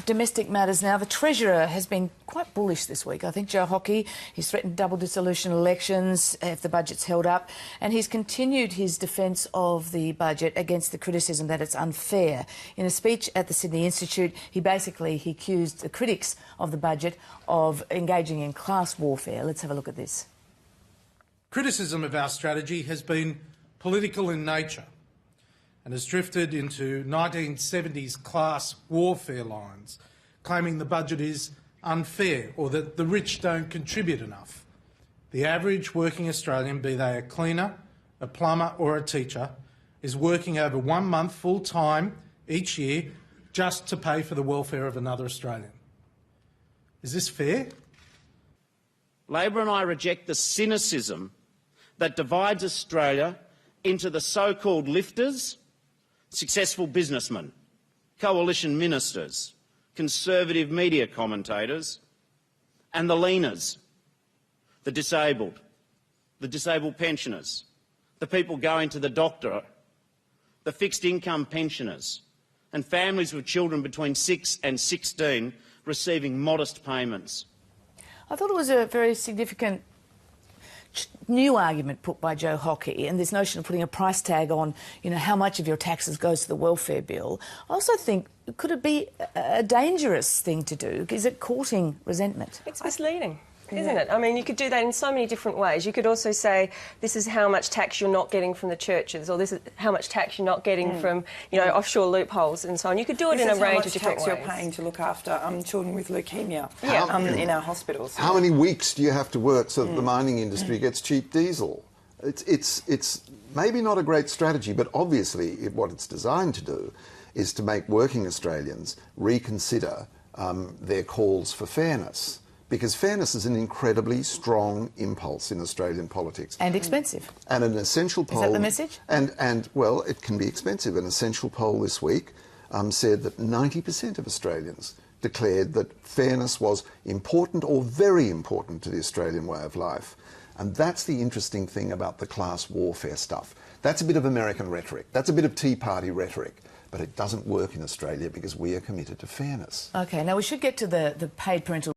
Domestic matters now. The Treasurer has been quite bullish this week. I think Joe Hockey, he's threatened double dissolution elections if the budget's held up, and he's continued his defence of the budget against the criticism that it's unfair. In a speech at the Sydney Institute, he accused the critics of the budget of engaging in class warfare. Let's have a look at this. Criticism of our strategy has been political in nature and has drifted into 1970s class warfare lines, claiming the budget is unfair or that the rich don't contribute enough. The average working Australian, be they a cleaner, a plumber or a teacher, is working over 1 month full-time each year just to pay for the welfare of another Australian. Is this fair? Labor and I reject the cynicism that divides Australia into the so-called lifters, successful businessmen, coalition ministers, conservative media commentators, and the leaners, the disabled pensioners, the people going to the doctor, the fixed income pensioners, and families with children between 6 and 16 receiving modest payments. I thought it was a very significant new argument put by Joe Hockey, and this notion of putting a price tag on, how much of your taxes goes to the welfare bill. I also think, could it be a dangerous thing to do? Is it courting resentment? It's misleading, isn't it? I mean, you could do that in so many different ways. You could also say, this is how much tax you're not getting from the churches, or this is how much tax you're not getting from, offshore loopholes and so on. You could do it in a range of different ways. You're paying to look after children with leukemia in our hospitals. How many weeks do you have to work so that the mining industry gets cheap diesel? It's maybe not a great strategy, but obviously what it's designed to do is to make working Australians reconsider their calls for fairness. Because fairness is an incredibly strong impulse in Australian politics. And expensive. And an essential poll... Is that the message? And well, it can be expensive. An essential poll this week said that 90% of Australians declared that fairness was important or very important to the Australian way of life. And that's the interesting thing about the class warfare stuff. That's a bit of American rhetoric. That's a bit of Tea Party rhetoric. But it doesn't work in Australia because we are committed to fairness. OK, now we should get to the paid parental